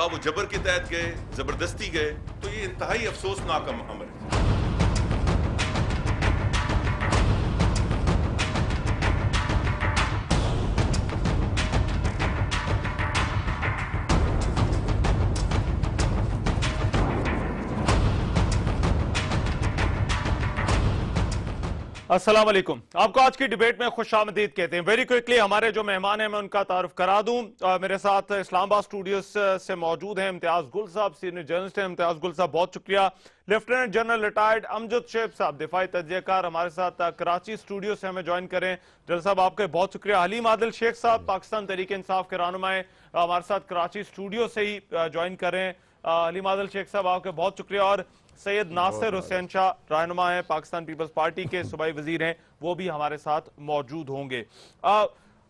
خواہ وہ جبر کے تحت گئے، زبردستی گئے، تو یہ انتہائی افسوسناک امر ہے۔ السلام علیکم، آپ کو آج کی ڈیبیٹ میں خوش آمدید کہتے ہیں۔ ویری کوئکلی ہمارے جو مہمان ہیں میں ان کا تعارف کرا دوں۔ میرے ساتھ اسلام آباد اسٹوڈیوز سے موجود ہیں امتیاز گل صاحب، سینئر جرنلسٹ ہیں۔ امتیاز گل صاحب بہت شکریہ۔ لیفٹیننٹ جنرل ریٹائرڈ امجد شیخ صاحب، دفاعی تجزیہ کار، ہمارے ساتھ کراچی اسٹوڈیو سے ہمیں جوائن کریں۔ جنرل صاحب آپ کے بہت شکریہ۔ حلیم عادل شیخ صاحب، پاکستان تحریک انصاف کے رہنمائے، ہمارے ساتھ کراچی اسٹوڈیو سے ہی جوائن کریں۔ حلیم عادل شیخ صاحب آپ کے بہت شکریہ۔ اور سید ناصر حسین شاہ، رہنما ہیں پاکستان پیپلز پارٹی کے، صوبائی وزیر ہیں، وہ بھی ہمارے ساتھ موجود ہوں گے۔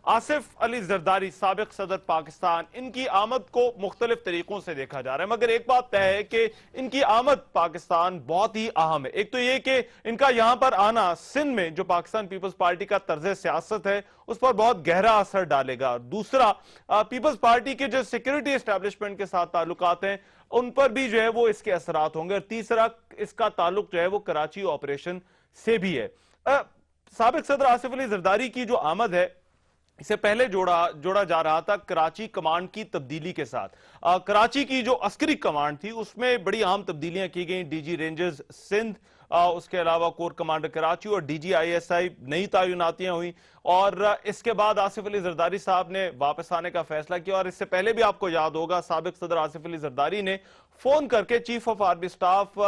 آصف علی زرداری، سابق صدر پاکستان، ان کی آمد کو مختلف طریقوں سے دیکھا جا رہا ہے، مگر ایک بات طے ہے کہ ان کی آمد پاکستان بہت ہی اہم ہے۔ ایک تو یہ کہ ان کا یہاں پر آنا سندھ میں جو پاکستان پیپلز پارٹی کا طرز سیاست ہے اس پر بہت گہرا اثر ڈالے گا۔ دوسرا، پیپلز پارٹی کے جو سیکیورٹی اسٹیبلشمنٹ کے ساتھ تعلقات ہیں ان پر بھی جو ہے وہ اس کے اثرات ہوں گے۔ اور تیسرا، اس کا تعلق جو ہے وہ کراچی آپریشن سے بھی ہے۔ سابق صدر آصف علی زرداری کی جو آمد ہے اسے پہلے جوڑا جا رہا تھا کراچی کمانڈ کی تبدیلی کے ساتھ۔ کراچی کی جو عسکری کمانڈ تھی اس میں بڑی اہم تبدیلیاں کی گئیں۔ ڈی جی رینجرز سندھ، اس کے علاوہ کور کمانڈر کراچی اور D G I S I نئی تعیناتیاں ہوئیں، اور اس کے بعد آصف علی زرداری صاحب نے واپس آنے کا فیصلہ کیا۔ اور اس سے پہلے بھی آپ کو یاد ہوگا سابق صدر آصف علی زرداری نے فون کر کے chief of army staff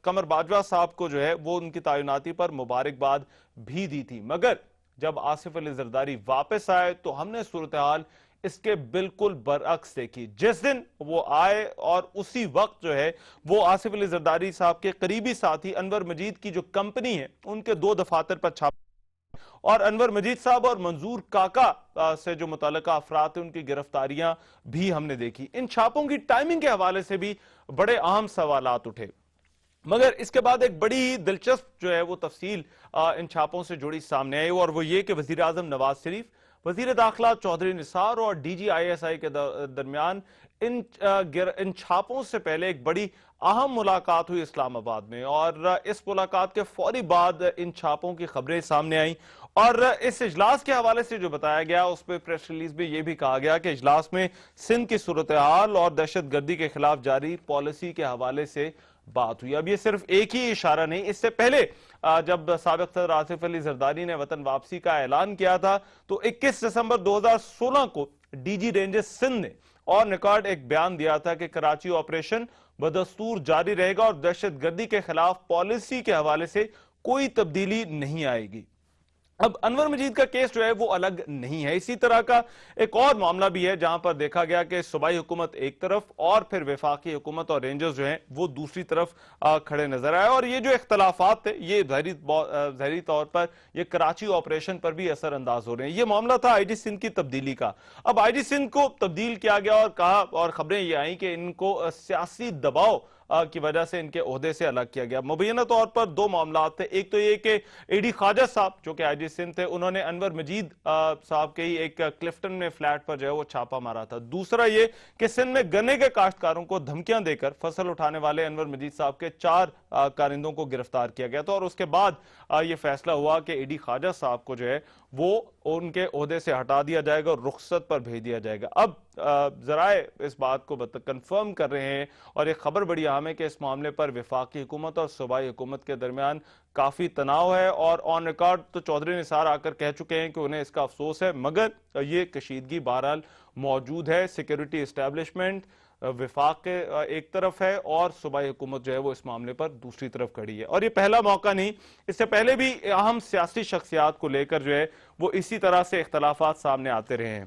Qamar Bajwa صاحب کو جو ہے وہ ان کی تعیناتی پر مبارکباد بھی دی تھی۔ مگر جب آصف علی زرداری واپس آئے تو ہم نے صورتحال اس کے بالکل برعکس دیکھی۔ جس دن وہ آئے اور اسی وقت جو ہے وہ آصف علی زرداری صاحب کے قریبی ساتھی انور مجید کی جو کمپنی ہے ان کے 2 دفاتر پر چھاپا، اور انور مجید صاحب اور منظور کاکا سے جو متعلقہ افراد ہیں ان کی گرفتاریاں بھی ہم نے دیکھی۔ ان چھاپوں کی ٹائمنگ کے حوالے سے بھی بڑے اہم سوالات اٹھے، مگر اس کے بعد ایک بڑی دلچسپ جو ہے وہ تفصیل ان چھاپوں سے جڑی سامنے آئی، اور وہ یہ کہ وزیر اعظم نواز شریف، وزیر داخلہ چودھری نثار اور D G I S I کے درمیان ان چھاپوں سے پہلے ایک بڑی اہم ملاقات ہوئی اسلام آباد میں، اور اس ملاقات کے فوری بعد ان چھاپوں کی خبریں سامنے آئیں۔ اور اس اجلاس کے حوالے سے جو بتایا گیا اس پہ پریس ریلیز میں یہ بھی کہا گیا کہ اجلاس میں سندھ کی صورتحال اور دہشت گردی کے خلاف جاری پالیسی کے حوالے سے بات ہوئی۔ اب یہ صرف ایک ہی اشارہ نہیں، اس سے پہلے جب سابق صدر آصف علی زرداری نے وطن واپسی کا اعلان کیا تھا تو 21 دسمبر 2016 کو ڈی جی رینجرز سندھ نے اور ریکارڈ ایک بیان دیا تھا کہ کراچی آپریشن بدستور جاری رہے گا اور دہشت گردی کے خلاف پالیسی کے حوالے سے کوئی تبدیلی نہیں آئے گی۔ اب انور مجید کا کیس جو ہے وہ الگ نہیں ہے، اسی طرح کا ایک اور معاملہ بھی ہے جہاں پر دیکھا گیا کہ صوبائی حکومت ایک طرف اور پھر وفاقی حکومت اور رینجرز جو ہیں وہ دوسری طرف کھڑے نظر آئے، اور یہ جو اختلافات تھے یہ ظاہری طور پر یہ کراچی آپریشن پر بھی اثر انداز ہو رہے ہیں۔ یہ معاملہ تھا آئی جی سندھ کی تبدیلی کا۔ اب آئی جی سندھ کو تبدیل کیا گیا اور کہا، اور خبریں یہ آئیں کہ ان کو سیاسی دباؤ کی وجہ سے ان کے عہدے سے الگ کیا گیا۔ مبینہ طور پر 2 معاملات تھے، ایک تو یہ کہ اے ڈی خواجہ صاحب جو کہ آئی جی سندھ تھے انہوں نے انور مجید صاحب کے ہی ایک کلفٹن میں فلیٹ پر جو ہے وہ چھاپا مارا تھا۔ دوسرا یہ کہ سندھ میں گنے کے کاشتکاروں کو دھمکیاں دے کر فصل اٹھانے والے انور مجید صاحب کے 4 کارندوں کو گرفتار کیا گیا تھا، اور اس کے بعد یہ فیصلہ ہوا کہ اے ڈی خواجہ صاحب کو جو ہے وہ ان کے عہدے سے ہٹا دیا جائے گا اور رخصت پر بھیج دیا جائے گا۔ اب ذرائع اس بات کو کنفرم کر رہے ہیں، اور ایک خبر بڑی اہم ہے کہ اس معاملے پر وفاقی حکومت اور صوبائی حکومت کے درمیان کافی تناؤ ہے، اور آن ریکارڈ تو چودھری نثار آ کر کہہ چکے ہیں کہ انہیں اس کا افسوس ہے، مگر یہ کشیدگی بہرحال موجود ہے۔ سیکیورٹی اسٹیبلشمنٹ وفاق کے ایک طرف ہے اور صوبائی حکومت جو ہے وہ اس معاملے پر دوسری طرف کھڑی ہے، اور یہ پہلا موقع نہیں، اس سے پہلے بھی اہم سیاسی شخصیات کو لے کر جو ہے وہ اسی طرح سے اختلافات سامنے آتے رہے ہیں۔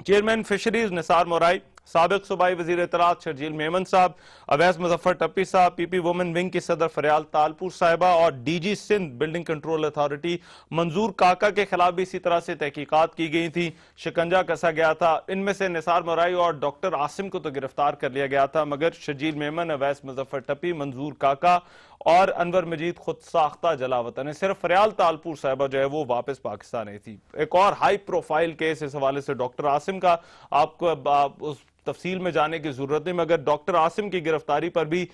چیئرمین فشریز نثار مورائی، سابق صوبائی وزیر اطلاعات شرجیل میمن صاحب، اویس مظفر ٹپی صاحب، پی پی وومن ونگ کی صدر فریال تالپور صاحبہ اور D G Sindh building control authority Manzoor Kaka کے خلاف بھی اسی طرح سے تحقیقات کی گئی تھی، شکنجہ کسا گیا تھا۔ ان میں سے نثار مورائی اور ڈاکٹر عاصم کو تو گرفتار کر لیا گیا تھا، مگر شرجیل میمن، اویس مظفر ٹپی، منظور کاکا اور انور مجید خود ساختہ جلا وطن ہے۔ صرف فریال تالپور صاحبہ جو ہے وہ واپس پاکستان آئی تھی۔ ایک اور ہائی پروفائل کیس اس حوالے سے ڈاکٹر عاصم کا، آپ کو اس تفصیل میں جانے کی ضرورت نہیں، مگر ڈاکٹر عاصم کی گرفتاری پر بھی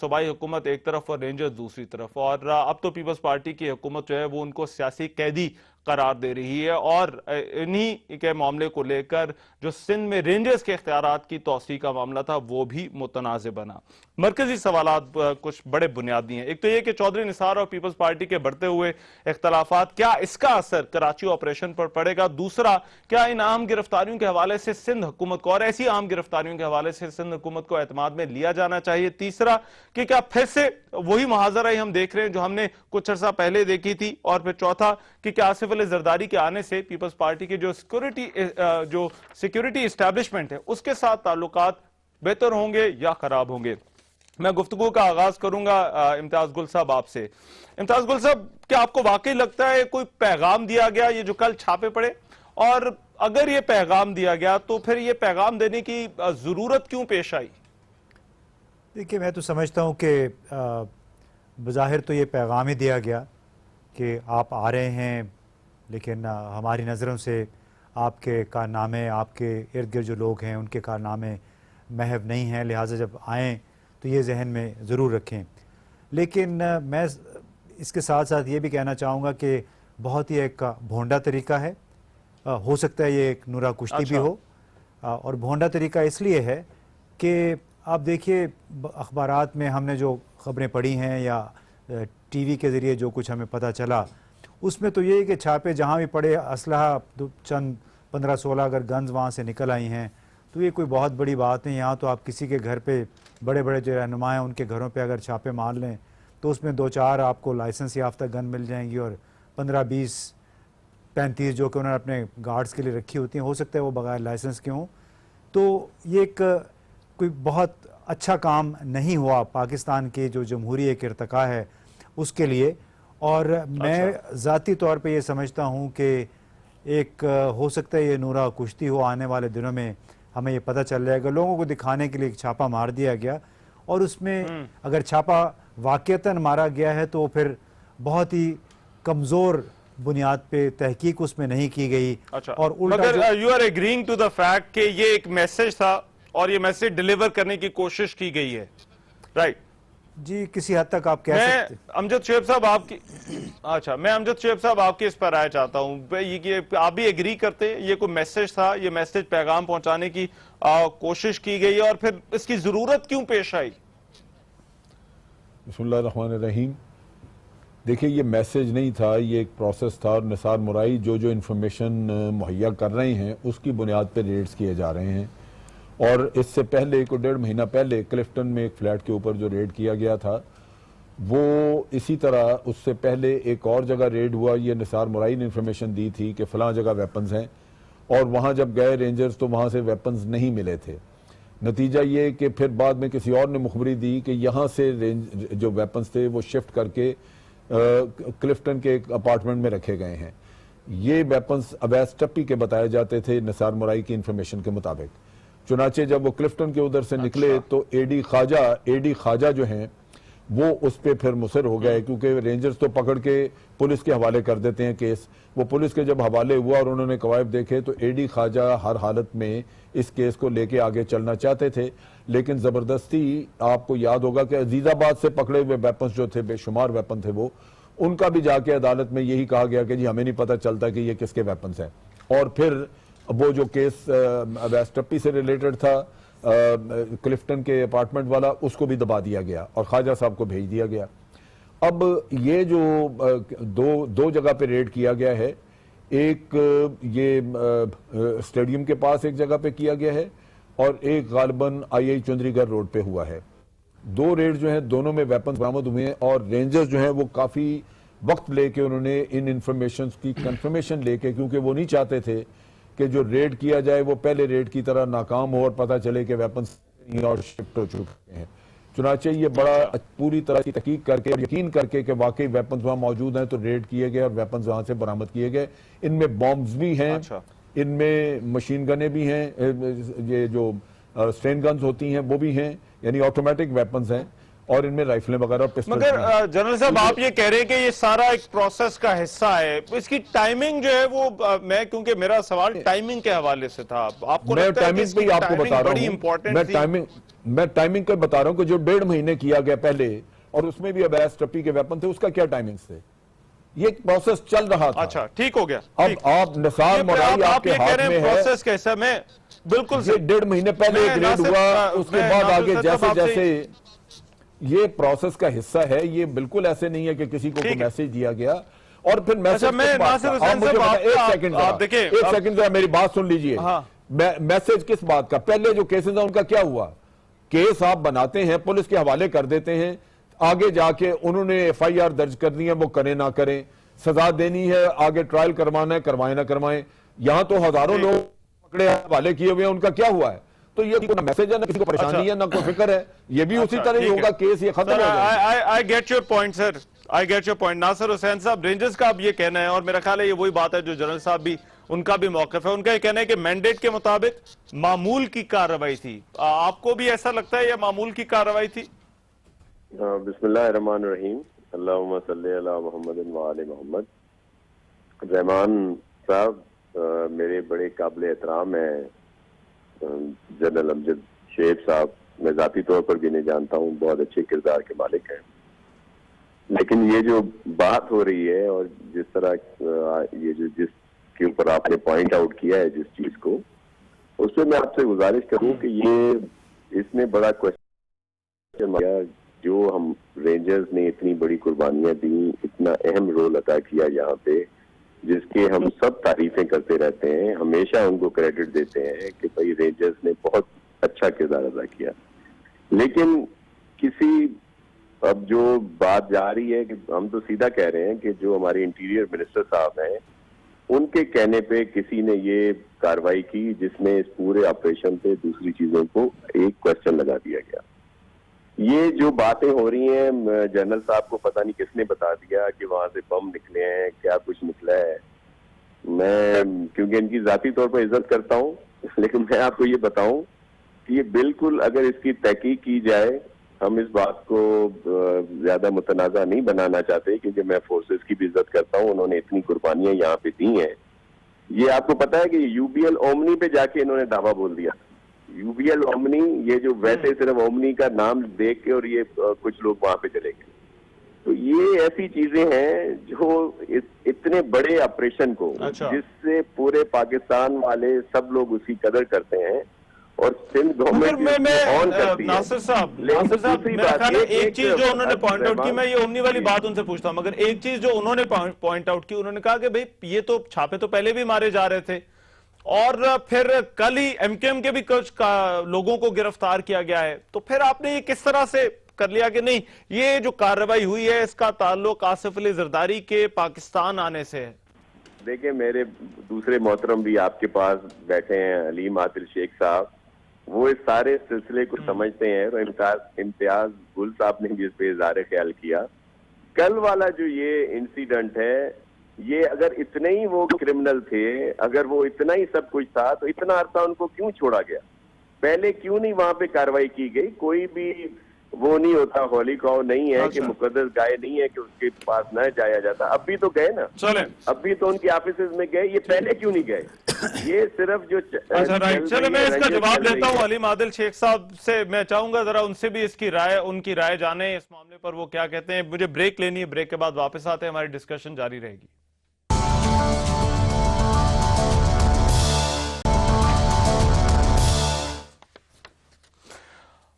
صوبائی حکومت ایک طرف اور رینجرز دوسری طرف، اور اب تو پیپلز پارٹی کی حکومت جو ہے وہ ان کو سیاسی قیدی قرار دے رہی ہے، اور انہی کے معاملے کو لے کر جو سندھ میں رینجرز کے اختیارات کی توسیع کا معاملہ تھا وہ بھی متنازع بنا۔ مرکزی سوالات کچھ بڑے بنیادی ہیں۔ ایک تو یہ کہ چودھری نثار اور پیپلز پارٹی کے بڑھتے ہوئے اختلافات، کیا اس کا اثر کراچی آپریشن پر پڑے گا؟ دوسرا، کیا ان عام گرفتاریوں کے حوالے سے سندھ حکومت کو اور ایسی عام گرفتاریوں کے حوالے سے سندھ حکومت کو اعتماد میں لیا جانا چاہیے؟ تیسرا کہ کیا پھر سے وہی محاذرہ ہی ہم دیکھ رہے ہیں جو ہم نے کچھ عرصہ پہلے دیکھی تھی؟ اور پھر چوتھا کہ کیا آصف علی زرداری کے آنے سے پیپلز پارٹی کی جو سیکیورٹی اسٹیبلشمنٹ ہے اس کے ساتھ تعلقات بہتر ہوں گے یا خراب ہوں گے؟ میں گفتگو کا آغاز کروں گا امتیاز گل صاحب آپ سے۔ امتیاز گل صاحب، کیا آپ کو واقعی لگتا ہے کوئی پیغام دیا گیا یہ جو کل چھاپے پڑے؟ اور اگر یہ پیغام دیا گیا تو پھر یہ پیغام دینے کی ضرورت کیوں پیش آئی؟ دیکھیے، میں تو سمجھتا ہوں کہ بظاہر تو یہ پیغام ہی دیا گیا کہ آپ آ رہے ہیں، لیکن ہماری نظروں سے آپ کے کارنامے، آپ کے ارد گرد جو لوگ ہیں ان کے کارنامے محو نہیں ہیں، لہٰذا جب آئیں تو یہ ذہن میں ضرور رکھیں۔ لیکن میں اس کے ساتھ ساتھ یہ بھی کہنا چاہوں گا کہ بہت ہی ایک بھونڈا طریقہ ہے، ہو سکتا ہے یہ ایک نورا کشتی بھی ہو، اور بھونڈا طریقہ اس لیے ہے کہ آپ دیکھیے اخبارات میں ہم نے جو خبریں پڑھی ہیں یا ٹی وی کے ذریعے جو کچھ ہمیں پتہ چلا، اس میں تو یہ ہے کہ چھاپے جہاں بھی پڑے، اسلحہ چند 15-16 اگر گنز وہاں سے نکل آئی ہیں تو یہ کوئی بہت بڑی بات نہیں۔ یہاں تو آپ کسی کے گھر پہ، بڑے بڑے جو رہنما ہیں ان کے گھروں پہ اگر چھاپے مار لیں تو اس میں 2-4 آپ کو لائسنس یافتہ گن مل جائیں گی، اور 15-20-35 جو کہ انہوں نے اپنے گارڈز کے لیے رکھی ہوتی ہیں، ہو سکتا ہے وہ بغیر لائسنس کے ہوں۔ تو یہ ایک کوئی بہت اچھا کام نہیں ہوا پاکستان کی جو جمہوری ایک ارتقا ہے اس کے لیے، اور میں ذاتی طور پہ یہ سمجھتا ہوں کہ ایک ہو سکتا ہے یہ نورا کشتی ہو، آنے والے دنوں میں ہمیں یہ پتہ چل جائے گا۔ لوگوں کو دکھانے کے لیے ایک چھاپا مار دیا گیا، اور اس میں اگر چھاپا واقعتاً مارا گیا ہے تو پھر بہت ہی کمزور بنیاد پہ تحقیق اس میں نہیں کی گئی، اور مگر you are agreeing to the fact کہ یہ ایک میسج تھا اور یہ میسج ڈیلیور کرنے کی کوشش کی گئی ہے، رائٹ؟ جی، کسی حد تک آپ کہہ سکتے ہیں۔ امجد شعیب صاحب آپ کی میں امجد شعیب صاحب آپ کی اس پر رائے چاہتا ہوں، آپ بھی ایگری کرتے ہیں یہ کوئی میسج تھا، یہ میسج پیغام پہنچانے کی کوشش کی گئی، اور پھر اس کی ضرورت کیوں پیش آئی؟ بسم اللہ الرحمن الرحیم۔ دیکھیں، یہ میسج نہیں تھا، یہ ایک پروسیس تھا، اور نثار مرائی جو انفارمیشن مہیا کر رہے ہیں اس کی بنیاد پہ ریڈز کیے جا رہے ہیں۔ اور اس سے پہلے 1.5 مہینہ پہلے کلفٹن میں ایک فلیٹ کے اوپر جو ریڈ کیا گیا تھا، وہ اسی طرح اس سے پہلے ایک اور جگہ ریڈ ہوا۔ یہ نثار مرائی نے انفارمیشن دی تھی کہ فلاں جگہ ویپنز ہیں، اور وہاں جب گئے رینجرز تو وہاں سے ویپنز نہیں ملے تھے۔ نتیجہ یہ کہ پھر بعد میں کسی اور نے مخبری دی کہ یہاں سے جو ویپنز تھے وہ شفٹ کر کے کلفٹن کے ایک اپارٹمنٹ میں رکھے گئے ہیں۔ یہ ویپنز اویس ٹپی کے بتائے جاتے تھے نثار مرائی کی انفارمیشن کے مطابق۔ چنانچہ جب وہ کلفٹن کے ادھر سے نکلے تو اے ڈی خواجہ جو ہیں وہ اس پہ پھر مصر ہو گئے، کیونکہ رینجرز تو پکڑ کے پولیس کے حوالے کر دیتے ہیں کیس۔ وہ پولیس کے جب حوالے ہوا اور انہوں نے قوائف دیکھے تو اے ڈی خواجہ ہر حالت میں اس کیس کو لے کے آگے چلنا چاہتے تھے، لیکن زبردستی، آپ کو یاد ہوگا کہ عزیز آباد سے پکڑے ہوئے ویپنز جو تھے، بے شمار ویپن تھے، وہ ان کا بھی جا کے عدالت میں یہی کہا گیا کہ جی ہمیں نہیں پتہ چلتا کہ یہ کس کے ویپنز ہیں۔ اور پھر وہ جو کیس اویس ٹپی سے ریلیٹڈ تھا، کلفٹن کے اپارٹمنٹ والا، اس کو بھی دبا دیا گیا اور خواجہ صاحب کو بھیج دیا گیا۔ اب یہ جو دو جگہ پہ ریڈ کیا گیا ہے، ایک یہ اسٹیڈیم کے پاس ایک جگہ پہ کیا گیا ہے، اور ایک غالباً آئی چندری گڑھ روڈ پہ ہوا ہے۔ 2 ریڈ جو ہیں دونوں میں ویپنز برآمد ہوئے ہیں، اور رینجرز جو ہیں وہ کافی وقت لے کے انہوں نے ان انفارمیشنز کی کنفرمیشن لے کے، کیونکہ وہ نہیں چاہتے تھے کہ جو ریڈ کیا جائے وہ پہلے ریڈ کی طرح ناکام ہو اور پتہ چلے کہ ویپنز اور شفٹ ہو چکے ہیں۔ چنانچہ یہ بڑا پوری طرح کی تحقیق کر کے اور یقین کر کے کہ واقعی ویپنز وہاں موجود ہیں تو ریڈ کیے گئے اور ویپنز وہاں سے برآمد کیے گئے۔ ان میں بامبز بھی ہیں، ان میں مشین گنیں بھی ہیں، یہ جو اسٹین گنز ہوتی ہیں وہ بھی ہیں، یعنی آٹومیٹک ویپنز ہیں۔ اور ان میں رائفلیں وغیرہ اور پسٹل مگر جنرل صاحب آپ یہ کہہ رہے ہیں کہ یہ سارا ایک پروسیس کا حصہ ہے، اس کی ٹائمنگ جو ہے وہ میں کیونکہ میرا سوال ٹائمنگ کے حوالے سے تھا، آپ کو میں لگتا ہے کہ ٹائمنگ اس پہ کی ہی آپ کو ٹائمنگ بتا بڑی رہا ہوں، امپورٹنٹ تھی؟ میں ٹائمنگ کو بتا رہا ہوں کہ جو 1.5 مہینے کیا گیا پہلے اور اس میں بھی عباس ٹپی کے ویپن تھے، اس کا کیا ٹائمنگز تھے؟ یہ ایک پروسیس چل رہا تھا۔ اچھا ٹھیک ہو گیا، اب آپ نثار مرائی آپ کے ہاتھ میں ہے، پروسیس کا حصہ میں بالکل یہ 1.5 مہینے پہلے ایک ریڈ ہوا، اس کے بعد آگے جیسے جیسے یہ پروسیس کا حصہ ہے، یہ بالکل ایسے نہیں ہے کہ کسی کو کوئی میسج دیا گیا اور پھر میسج کس بات کا؟ آپ مجھے بتائیں، ایک سیکنڈ ذرا میری بات سن لیجئے، میسج کس بات کا؟ پہلے جو کیسز ہیں ان کا کیا ہوا؟ کیس آپ بناتے ہیں، پولیس کے حوالے کر دیتے ہیں، آگے جا کے انہوں نے ایف آئی آر درج کرنی ہے، وہ کریں نہ کریں، سزا دینی ہے، آگے ٹرائل کروانا ہے، کروائیں نہ کروائیں، یہاں تو ہزاروں لوگ پکڑے حوالے کیے ہوئے ہیں، ان کا کیا ہوا ہے؟ تو یہ کوئی میسج ہے، نہ کسی کو پریشانی ہے، نہ کوئی فکر ہے، یہ بھی اسی طرح ہی ہوگا، کیس یہ ختم ہو جائے گا۔ I get your point sir, I get your point۔ ناصر حسین صاحب، رینجرز کا اب یہ کہنا ہے، اور میرا خیال ہے یہ وہی بات ہے جو جنرل صاحب بھی ان کا بھی موقف ہے، ان کا یہ کہنا ہے کہ مینڈیٹ کے مطابق معمول کی کارروائی تھی، آپ کو بھی ایسا لگتا ہے یہ معمول کی کارروائی تھی؟ بسم اللہ الرحمن الرحیم، اللہم صلی علی محمد و آل محمد۔ رحمان صاحب میرے بڑے قابل احترام ہیں، جنرل امجد شیخ صاحب میں ذاتی طور پر بھی نہیں جانتا ہوں، بہت اچھے کردار کے مالک ہیں، لیکن یہ جو بات ہو رہی ہے اور جس طرح یہ جو جس کے اوپر آپ نے پوائنٹ آؤٹ کیا ہے جس چیز کو، اس پہ میں آپ سے گزارش کروں کہ یہ اس میں بڑا کوشچن کیا، جو ہم رینجرز نے اتنی بڑی قربانیاں دی، اتنا اہم رول ادا کیا یہاں پہ، جس کے ہم سب تعریفیں کرتے رہتے ہیں، ہمیشہ ان کو کریڈٹ دیتے ہیں کہ بھائی رینجرز نے بہت اچھا کردار ادا کیا، لیکن کسی اب جو بات جا رہی ہے کہ ہم تو سیدھا کہہ رہے ہیں کہ جو ہمارے انٹیریئر منسٹر صاحب ہیں ان کے کہنے پہ کسی نے یہ کارروائی کی جس میں اس پورے آپریشن پہ دوسری چیزوں کو ایک کوشچن لگا دیا گیا۔ یہ جو باتیں ہو رہی ہیں، جنرل صاحب کو پتہ نہیں کس نے بتا دیا کہ وہاں سے بم نکلے ہیں، کیا کچھ نکلا ہے، میں کیونکہ ان کی ذاتی طور پر عزت کرتا ہوں، لیکن میں آپ کو یہ بتاؤں کہ یہ بالکل اگر اس کی تحقیق کی جائے، ہم اس بات کو زیادہ متنازع نہیں بنانا چاہتے کیونکہ میں فورسز کی بھی عزت کرتا ہوں، انہوں نے اتنی قربانیاں یہاں پہ دی ہیں۔ یہ آپ کو پتا ہے کہ یو بی ایل اومنی پہ جا کے انہوں نے دعویٰ بول دیا، یو بی ایل اومنی، یہ جو ویسے صرف اومنی کا نام دیکھ کے اور یہ کچھ لوگ وہاں پہ چلے گئے، تو یہ ایسی چیزیں ہیں جو اتنے بڑے آپریشن کو جس سے پورے پاکستان والے سب لوگ اس کی قدر کرتے ہیں اور سندھ گورنمنٹ ناصر صاحب میرا خیال ہے ایک چیز جو انہوں نے پوائنٹ آؤٹ کی، میں یہ اومنی والی بات ان سے پوچھتا ہوں، مگر ایک چیز جو انہوں نے پوائنٹ آؤٹ کی، انہوں نے کہا کہ بھئی یہ تو چھاپے تو پہلے بھی مارے جا رہے تھے اور پھر کل ہی ایم کیو ایم کے بھی کچھ لوگوں کو گرفتار کیا گیا ہے، تو پھر آپ نے یہ کس طرح سے کر لیا کہ نہیں یہ جو کارروائی ہوئی ہے اس کا تعلق آصف علی زرداری کے پاکستان آنے سے ہے؟ دیکھیں میرے دوسرے محترم بھی آپ کے پاس بیٹھے ہیں، علیم عادل شیخ صاحب، وہ اس سارے سلسلے کو سمجھتے ہیں، اور امتیاز گل صاحب نے بھی اس پہ اظہار خیال کیا۔ کل والا جو یہ انسیڈنٹ ہے، یہ اگر اتنے ہی وہ کرمنل تھے، اگر وہ اتنا ہی سب کچھ تھا تو اتنا عرصہ ان کو کیوں چھوڑا گیا؟ پہلے کیوں نہیں وہاں پہ کارروائی کی گئی؟ کوئی بھی وہ نہیں ہوتا، ہولی کاؤ نہیں ہے کہ مقدس گائے نہیں ہے کہ اس کے پاس نہ جایا جاتا، اب بھی تو گئے نا، اب بھی تو ان کی آفیسز میں گئے، یہ پہلے کیوں نہیں گئے؟ یہ صرف جو چلو میں اس کا جواب لیتا ہوں علیم عادل شیخ صاحب سے، میں چاہوں گا ذرا ان سے بھی اس کی رائے، ان کی رائے جانیں اس معاملے پر، وہ کیا کہتے ہیں۔ مجھے بریک لینی ہے، بریک کے بعد واپس آتے ہیں، ہماری ڈسکشن جاری رہے گی۔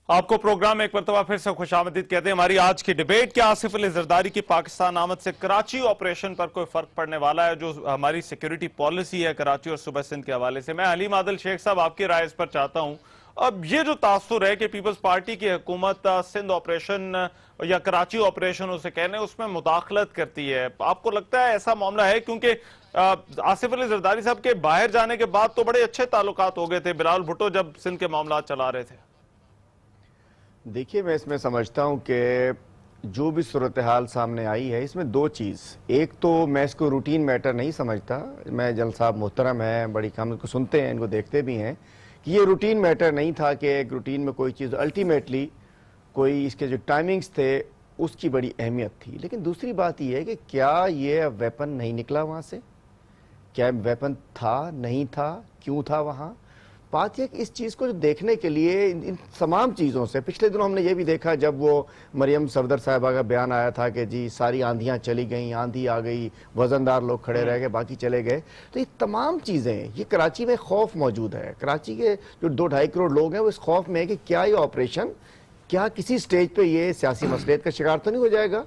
آپ کو پروگرام ایک مرتبہ پھر سے خوش آمدید کہتے ہیں۔ ہماری آج کی ڈیبیٹ کیا آصف علی زرداری کی پاکستان آمد سے کراچی آپریشن پر کوئی فرق پڑنے والا ہے، جو ہماری سیکیورٹی پالیسی ہے کراچی اور صوبہ سندھ کے حوالے سے؟ میں علیم عادل شیخ صاحب آپ کی رائے اس پر چاہتا ہوں۔ اب یہ جو تاثر ہے کہ پیپلز پارٹی کی حکومت سندھ آپریشن یا کراچی آپریشن اسے کہنے اس میں مداخلت کرتی ہے، آپ کو لگتا ہے ایسا معاملہ ہے؟ کیونکہ آصف علی زرداری صاحب کے باہر جانے کے بعد تو بڑے اچھے تعلقات ہو گئے تھے بلال بھٹو جب سندھ کے معاملات چلا رہے تھے۔ دیکھیے میں اس میں سمجھتا ہوں کہ جو بھی صورتحال سامنے آئی ہے اس میں دو چیز، ایک تو میں اس کو روٹین میٹر نہیں سمجھتا، میں جنرل صاحب محترم ہیں، بڑی کام کو سنتے ہیں، ان کو دیکھتے بھی ہیں، کہ یہ روٹین میٹر نہیں تھا کہ ایک روٹین میں کوئی چیز، الٹیمیٹلی کوئی اس کے جو ٹائمنگز تھے اس کی بڑی اہمیت تھی. لیکن دوسری بات یہ ہے کہ کیا یہ ویپن نہیں نکلا وہاں سے؟ کیا ویپن تھا نہیں تھا؟ کیوں تھا وہاں؟ بات یہ کہ اس چیز کو دیکھنے کے لیے ان تمام چیزوں سے پچھلے دنوں ہم نے یہ بھی دیکھا جب وہ مریم صفدر صاحبہ کا بیان آیا تھا کہ جی ساری آندھیاں چلی گئیں, آندھی آ گئی, وزندار لوگ کھڑے رہ گئے, باقی چلے گئے. تو یہ تمام چیزیں, یہ کراچی میں خوف موجود ہے. کراچی کے جو 2-2.5 کروڑ لوگ ہیں وہ اس خوف میں ہے کہ کیا یہ آپریشن کیا کسی سٹیج پہ یہ سیاسی مسئلیت کا شکار تو نہیں ہو جائے گا.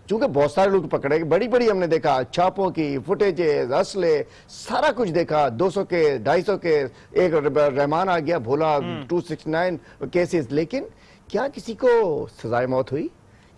چونکہ بہت سارے لوگ پکڑے گئے, بڑی بڑی ہم نے دیکھا چھاپوں کی فوٹیجز, اسلحے, سارا کچھ دیکھا, 200 کے 250 کے, ایک رحمان آ گیا بھولا, 269 کیسز. لیکن کیا کسی کو سزائے موت ہوئی؟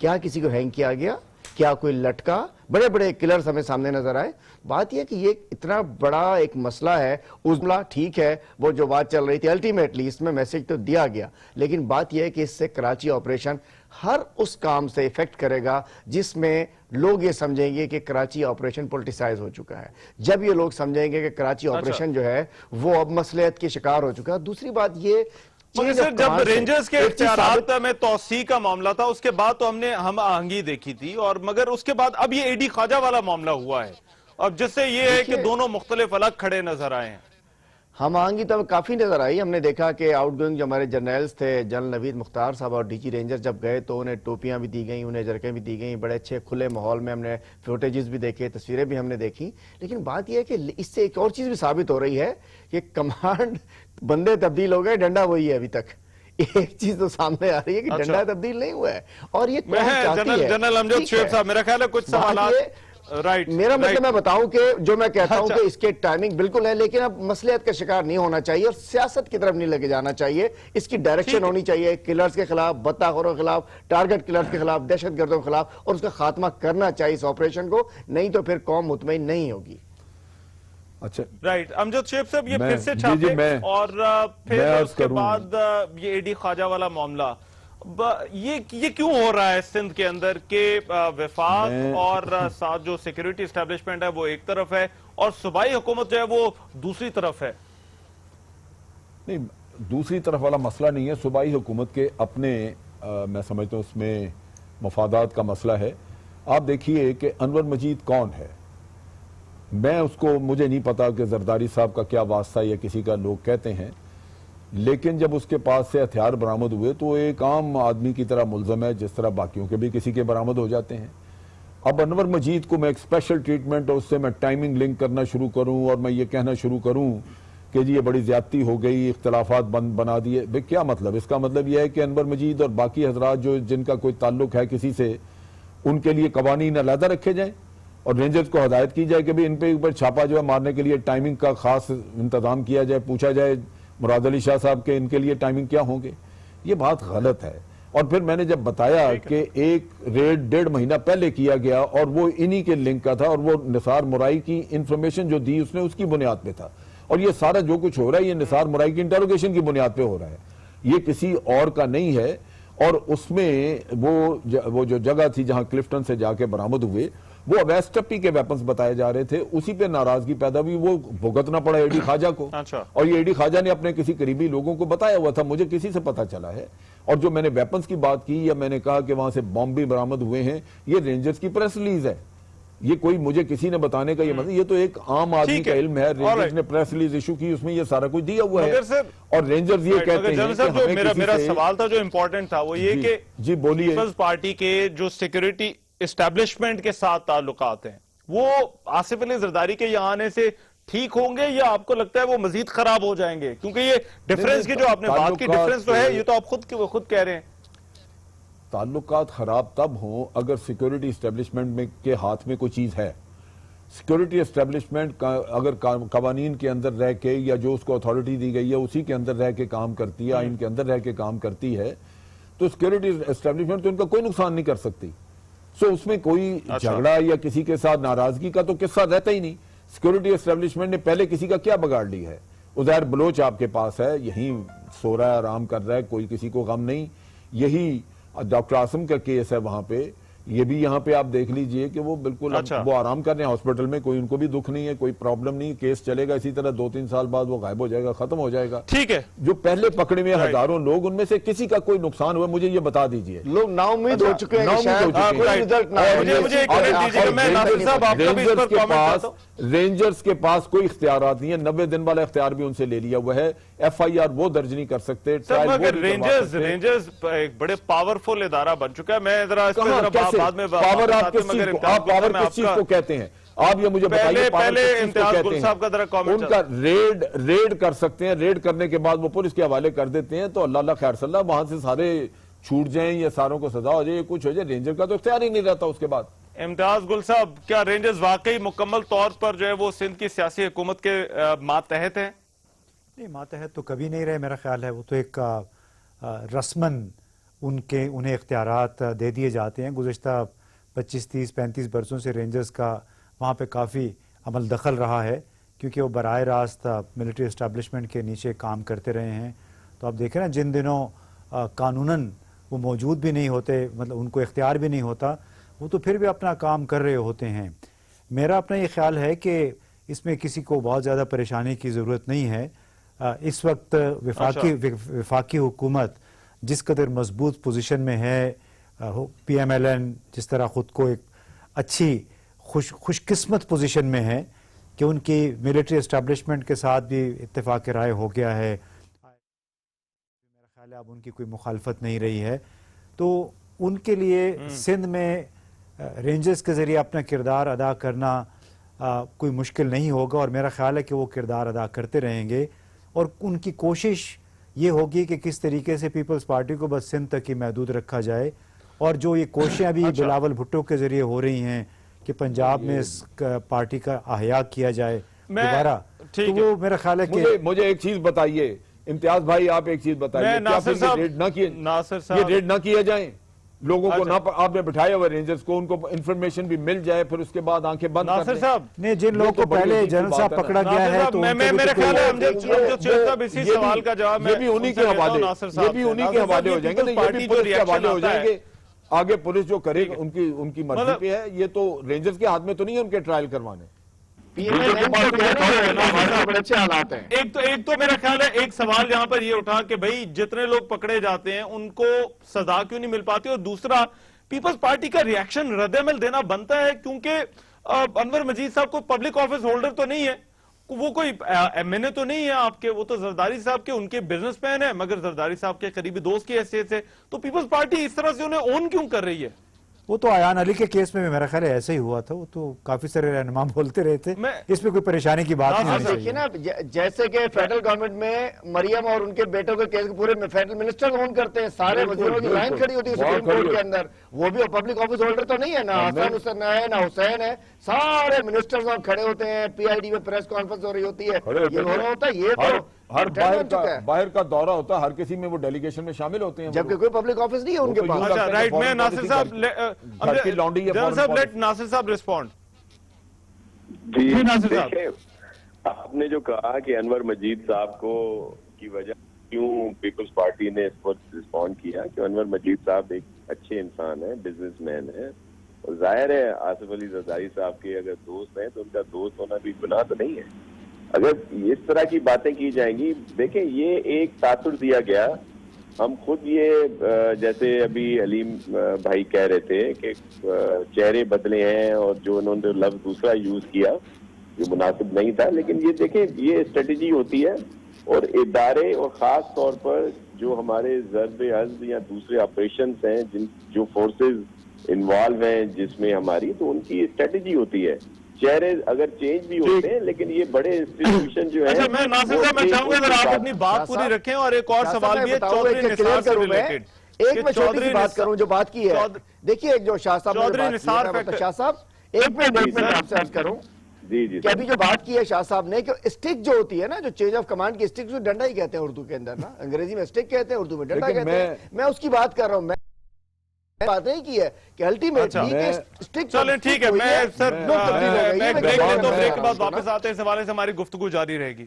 کیا کسی کو ہینگ کیا گیا؟ کیا کوئی لٹکا؟ بڑے بڑے کلرز ہمیں سامنے نظر آئے. بات یہ کہ یہ اتنا بڑا ایک مسئلہ ہے. عزلہ ٹھیک ہے, وہ جو بات چل رہی تھی الٹیمیٹلی اس میں میسج تو دیا گیا, لیکن بات یہ ہے کہ اس سے کراچی آپریشن ہر اس کام سے افیکٹ کرے گا جس میں لوگ یہ سمجھیں گے کہ کراچی آپریشن پولیٹیسائز ہو چکا ہے. جب یہ لوگ سمجھیں گے کہ کراچی آپریشن جو ہے وہ اب مصلحت کے شکار ہو چکا ہے. دوسری بات یہ مگر سر جب رینجرز کے اختیارات میں توسیع کا معاملہ تھا اس کے بعد تو ہم نے ہم آہنگی دیکھی تھی, اور مگر اس کے بعد اب یہ اے ڈی خواجہ والا معاملہ ہوا ہے, اب جس سے یہ ہے کہ دونوں مختلف الگ کھڑے نظر آئے ہیں. ہم آہنگی تو کافی نظر آئی. ہم نے دیکھا کہ آؤٹ گوئنگ جو ہمارے جرنیلز تھے, جنرل نوید مختار صاحب اور ڈی جی رینجر جب گئے تو انہیں ٹوپیاں بھی دی گئیں, انہیں جرکیں بھی دی گئیں, بڑے اچھے کھلے ماحول میں ہم نے فوٹیجز بھی دیکھے, تصویریں بھی ہم نے دیکھی. لیکن بات یہ ہے کہ اس سے ایک اور چیز بھی ثابت ہو رہی ہے کہ کمانڈ بندے تبدیل ہو گئے, ڈنڈا وہی ہے ابھی تک. ایک چیز تو سامنے آ رہی ہے کہ ڈنڈا تبدیل نہیں ہوا ہے. اور یہ قوم چاہتی ہے. جنرل امجد شعیب صاحب میرا خیال ہے کچھ سوالات میرا مطلب میں بتاؤں کہ جو میں کہتا ہوں کہ اس کے ٹائمنگ بالکل ہے, لیکن اب مصلحت کا شکار نہیں ہونا چاہیے اور سیاست کی طرف نہیں لے کے جانا چاہیے. اس کی ڈائریکشن ہونی چاہیے کلرز کے خلاف, بداخوروں کے خلاف, ٹارگٹ کلرز کے خلاف, دہشت گردوں کے خلاف, اور اس کا خاتمہ کرنا چاہیے اس آپریشن کو, نہیں تو پھر قوم مطمئن نہیں ہوگی. اچھا رائٹ امجد شعیب صاحب یہ پھر سے چھاپے اور پھر اس کے بعد یہ اے ڈی خواجہ والا معاملہ, یہ کیوں ہو رہا ہے سندھ کے اندر کہ وفاق اور ساتھ جو سیکیورٹی اسٹیبلشمنٹ ہے وہ ایک طرف ہے اور صوبائی حکومت جو ہے وہ دوسری طرف ہے؟ نہیں, دوسری طرف والا مسئلہ نہیں ہے. صوبائی حکومت کے اپنے میں سمجھتا ہوں اس میں مفادات کا مسئلہ ہے. آپ دیکھیے کہ انور مجید کون ہے. میں اس کو, مجھے نہیں پتا کہ زرداری صاحب کا کیا واسطہ یا کسی کا, لوگ کہتے ہیں, لیکن جب اس کے پاس سے ہتھیار برآمد ہوئے تو ایک عام آدمی کی طرح ملزم ہے جس طرح باقیوں کے بھی کسی کے برآمد ہو جاتے ہیں. اب انور مجید کو میں ایک اسپیشل ٹریٹمنٹ اور اس سے میں ٹائمنگ لنک کرنا شروع کروں اور میں یہ کہنا شروع کروں کہ جی یہ بڑی زیادتی ہو گئی, اختلافات بنا دیے, بھئی کیا مطلب؟ اس کا مطلب یہ ہے کہ انور مجید اور باقی حضرات جو جن کا کوئی تعلق ہے کسی سے, ان کے لیے قوانین علیحدہ رکھے جائیں اور رینجرز کو ہدایت کی جائے کہ بھی ان پہ اوپر چھاپا جو ہے مارنے کے لیے ٹائمنگ کا خاص انتظام کیا جائے, پوچھا جائے مراد علی شاہ صاحب کے ان کے لیے ٹائمنگ کیا ہوں گے. یہ بات غلط ہے. اور پھر میں نے جب بتایا کہ ایک ریڈ 1.5 مہینہ پہلے کیا گیا اور وہ انہی کے لنک کا تھا اور وہ نثار مرائی کی انفارمیشن جو دی اس نے اس کی بنیاد پہ تھا, اور یہ سارا جو کچھ ہو رہا ہے یہ نثار مرائی کی انٹروگیشن کی بنیاد پہ ہو رہا ہے, یہ کسی اور کا نہیں ہے. اور اس میں وہ جو جگہ تھی جہاں کلفٹن سے جا کے برآمد ہوئے وہ اویس ٹپی کے ویپنز بتائے جا رہے تھے, اسی پہ ناراضگی پیدا ہوئی, وہ بھگتنا پڑا اے ڈی خواجہ کو. اور یہ اے ڈی خواجہ نے اپنے کسی قریبی لوگوں کو بتایا ہوا تھا, مجھے کسی سے پتا چلا ہے. اور جو میں نے ویپنز کی بات کی یا میں نے کہا کہ وہاں سے بم بھی برآمد ہوئے ہیں, یہ رینجرز کی پریس ریلیز ہے, یہ کوئی مجھے کسی نے بتانے کا یہ مطلب, یہ تو ایک عام آدمی کا علم ہے. رینجرز نے پریس ریلیز ایشو کی, اس میں یہ سارا کچھ دیا ہوا ہے. اور رینجرز یہ کہتے ہیں کہ میرا سوال تھا جو امپورٹنٹ تھا وہ یہ کہ جی بولیے, پیپلز پارٹی کے جو سیکیورٹی اسٹیبلشمنٹ کے ساتھ تعلقات ہیں وہ آصف علی زرداری کے یہاں آنے سے ٹھیک ہوں گے یا آپ کو لگتا ہے وہ مزید خراب ہو جائیں گے؟ کیونکہ یہ ڈیفرنس کی جو آپ نے بات کی, ڈیفرنس تو ہے, یہ تو آپ خود کہہ رہے ہیں. تعلقات خراب تب ہوں اگر سیکیورٹی اسٹیبلشمنٹ میں کے ہاتھ میں کوئی چیز ہے. سیکیورٹی اسٹیبلشمنٹ اگر قوانین کے اندر رہ کے یا جو اس کو اتھارٹی دی گئی ہے اسی کے اندر رہ کے کام کرتی ہے, آئین کے اندر رہ کے کام کرتی ہے, تو سیکیورٹی اسٹیبلشمنٹ تو ان کا کوئی نقصان نہیں کر سکتی. سو اس میں کوئی جھگڑا یا کسی کے ساتھ ناراضگی کا تو قصہ رہتا ہی نہیں. سیکیورٹی اسٹیبلشمنٹ نے پہلے کسی کا کیا بگاڑ لی ہے؟ عزیر بلوچ آپ کے پاس ہے, یہیں سو رہا ہے, آرام کر رہا ہے, کوئی کسی کو غم نہیں. یہی ڈاکٹر عاصم کا کیس ہے وہاں پہ یہ بھی یہاں پہ آپ دیکھ لیجئے کہ وہ بالکل اچھا۔ وہ آرام کر رہے ہیں ہاسپٹل میں، کوئی ان کو بھی دکھ نہیں ہے، کوئی پرابلم نہیں، کیس چلے گا اسی طرح 2-3 سال بعد وہ غائب ہو جائے گا، ختم ہو جائے گا۔ ٹھیک ہے، جو پہلے پکڑے ہوئے ہزاروں لوگ، ان میں سے کسی کا کوئی نقصان ہوا مجھے یہ بتا دیجئے۔ لوگ نا امید ہو چکے ہیں کہ شاید کوئی رزلٹ نہ آئے۔ مجھے ایک منٹ دیجیے گا، میں ناصر صاحب آپ کا بھی اس پر کامنٹ چاہتا ہوں۔ رینجرز کے پاس کوئی اختیارات نہیں ہے، 90 دن والا اختیار بھی ان سے لے لیا ہوا ہے، ایف آئی آر وہ درج نہیں کر سکتے، ٹرائل وہ مگر نہیں کروا سکتے۔ رینجرز ایک بڑے پاورفل ادارہ بن چکا ہے، میں ذرا اس پہ کہاں ذرا کیسے بعد میں پاور آپ کس چیز کو، آپ پاور میں کس چیز کو کہتے ہیں؟ آپ یہ مجھے بتائیے پاور پہلے کس چیز کو امتیاز کہتے گل ہیں؟ صاحب کا ذرا کامنٹ ان کا ریڈ کر سکتے ہیں، ریڈ کرنے کے بعد وہ پولیس کے حوالے کر دیتے ہیں، تو اللہ اللہ خیر صلی اللہ، وہاں سے سارے چھوٹ جائیں یا ساروں کو سزا ہو جائے، کچھ ہو جائے، رینجر کا تو اختیار ہی نہیں رہتا اس کے بعد۔ امتیاز گل صاحب، کیا رینجرز واقعی مکمل طور پر جو ہے وہ سندھ کی سیاسی حکومت کے ماتحت ہیں؟ نہیں، ماتحت تو کبھی نہیں رہے میرا خیال ہے، وہ تو ایک رسماً انہیں اختیارات دے دیے جاتے ہیں۔ گزشتہ 25, 30, 35 برسوں سے رینجرز کا وہاں پہ کافی عمل دخل رہا ہے، کیونکہ وہ براہ راست ملٹری اسٹیبلشمنٹ کے نیچے کام کرتے رہے ہیں۔ تو آپ دیکھیں نا، جن دنوں قانوناً وہ موجود بھی نہیں ہوتے، مطلب ان کو اختیار بھی نہیں ہوتا، وہ تو پھر بھی اپنا کام کر رہے ہوتے ہیں۔ میرا اپنا یہ خیال ہے کہ اس میں کسی کو بہت زیادہ پریشانی کی ضرورت نہیں ہے۔ اس وقت وفاقی حکومت جس قدر مضبوط پوزیشن میں ہے، پی ایم ایل این جس طرح خود کو ایک اچھی خوش قسمت پوزیشن میں ہے کہ ان کی ملٹری اسٹیبلشمنٹ کے ساتھ بھی اتفاق رائے ہو گیا ہے، میرا خیال ہے اب ان کی کوئی مخالفت نہیں رہی ہے، تو ان کے لیے سندھ میں رینجرز کے ذریعے اپنا کردار ادا کرنا کوئی مشکل نہیں ہوگا، اور میرا خیال ہے کہ وہ کردار ادا کرتے رہیں گے، اور ان کی کوشش یہ ہوگی کہ کس طریقے سے پیپلز پارٹی کو بس سندھ تک ہی محدود رکھا جائے، اور جو یہ کوششیں ابھی بلاول بھٹو کے ذریعے ہو رہی ہیں کہ پنجاب میں اس پارٹی کا احیاء کیا جائے دوبارہ، تو وہ میرا خیال ہے کہ مجھے ایک چیز بتائیے امتیاز بھائی، آپ ایک چیز بتائیے، کیا پھر یہ ریڈ نہ کیے جائیں؟ لوگوں کو نہ آپ نے بٹھایا ہوا رینجرز کو، ان کو انفارمیشن بھی مل جائے، پھر اس کے بعد آنکھیں بند کر ناصر دیں۔ صاحب نہیں، جن لوگوں کو پہلے جنرل صاحب پکڑا گیا ہے تو میرے خیال ہے امجد شیخ صاحب اسی سوال کا جواب یہ بھی انہی کے حوالے ہو جائیں گے، یہ بھی پولیس کے حوالے ہو جائیں گے، آگے پولیس جو کرے گا ان کی مرضی پہ ہے، یہ تو رینجرز کے ہاتھ میں تو نہیں ہے ان کے ٹرائل کروانے۔ ایک تو میرا خیال ہے ایک سوال یہاں پر یہ اٹھا کہ بھئی جتنے لوگ پکڑے جاتے ہیں ان کو سزا کیوں نہیں مل پاتی، اور دوسرا پیپلز پارٹی کا ریاکشن رد عمل دینا بنتا ہے، کیونکہ انور مجید صاحب کو پبلک آفس ہولڈر تو نہیں ہے، وہ کوئی ایم این اے تو نہیں ہے آپ کے، وہ تو زرداری صاحب کے ان کے بزنس مین ہیں، مگر زرداری صاحب کے قریبی دوست کی حیثیت سے، تو پیپلز پارٹی اس طرح سے انہیں اون کیوں کر رہی ہے؟ وہ تو ایان علی کے کیس میں بھی میرا خیال ہے ایسا ہی ہوا تھا، وہ تو کافی سارے رہنما بولتے رہے تھے، اس میں کوئی پریشانی کی بات نہیں ہونی دیکھیے نا، جیسے کہ فیڈرل گورنمنٹ میں مریم اور ان کے بیٹوں کے کیس پورے فیڈرل منسٹر اون کرتے ہیں، سارے وزیروں کی لائن کھڑی ہوتی ہے سپریم کورٹ کے اندر، وہ بھی پبلک آفس ہولڈر تو نہیں ہے، نہ حسن ہے نہ حسین ہے، سارے منسٹرز کھڑے ہوتے ہیں، پی آئی ڈی میں پریس کانفرنس ہو رہی ہوتی ہے، یہ ہو رہا ہوتا ہے، یہ تو ہر باہر کا دورہ ہوتا ہے، ہر کسی میں وہ ڈیلیگیشن میں شامل ہوتے ہیں، جبکہ کوئی پبلک آفس نہیں ہے ان کے پاس۔ اچھا رائٹ، میں ناصر صاحب جنرل صاحب لیٹ ناصر صاحب ریسپونڈ۔ جی دیکھیں، آپ نے جو کہا کہ انور مجید صاحب کو کی وجہ کیوں پیپلز پارٹی نے اس پر رسپونڈ کیا، کہ انور مجید صاحب ایک اچھے انسان ہیں، بزنس مین ہیں، اور ظاہر ہے آصف علی زرداری صاحب کے اگر دوست ہیں تو ان کا دوست ہونا بھی گناہ تو نہیں ہے۔ اگر اس طرح کی باتیں کی جائیں گی، دیکھیں یہ ایک تاثر دیا گیا، ہم خود یہ جیسے ابھی علیم بھائی کہہ رہے تھے کہ چہرے بدلے ہیں، اور جو انہوں نے لفظ دوسرا یوز کیا جو مناسب نہیں تھا، لیکن یہ دیکھیں یہ اسٹریٹجی ہوتی ہے، اور ادارے اور خاص طور پر جو ہمارے ضرب عزم یا دوسرے آپریشنز ہیں، جو فورسز انوالو ہیں جس میں ہماری، تو ان کی اسٹریٹجی ہوتی ہے، چہرے اگر چینج بھی ہوتے ہیں لیکن یہ بڑے انسٹیٹیوشن جو ہے۔ اچھا میں ناصر صاحب میں چاہوں گا اگر آپ اپنی بات پوری رکھیں، اور ایک اور سوال بھی ہے چودھری نثار سے ریلیٹڈ۔ ایک میں چھوٹی سی بات کروں جو بات کی ہے، دیکھیے ایک جو شاہ صاحب چودھری نثار شاہ صاحب ایک میں آپ سے عرض کروں کہ ابھی جو بات کی ہے شاہ صاحب نے، کہ اسٹک جو ہوتی ہے نا، جو چینج آف کمانڈ کی اسٹک، جو ڈنڈا ہی کہتے ہیں اردو کے اندر نا، انگریزی میں اسٹک کہتے ہیں، اردو میں ڈنڈا کہتے ہیں، میں اس کی بات کر رہا ہوں، بات نہیں کی ہے کہ الٹیمیٹلی چلیں ٹھیک ہے، میں سر ایک بریک لیتا ہوں، بریک کے بعد واپس آتے ہیں، اس حوالے سے ہماری گفتگو جاری رہے گی۔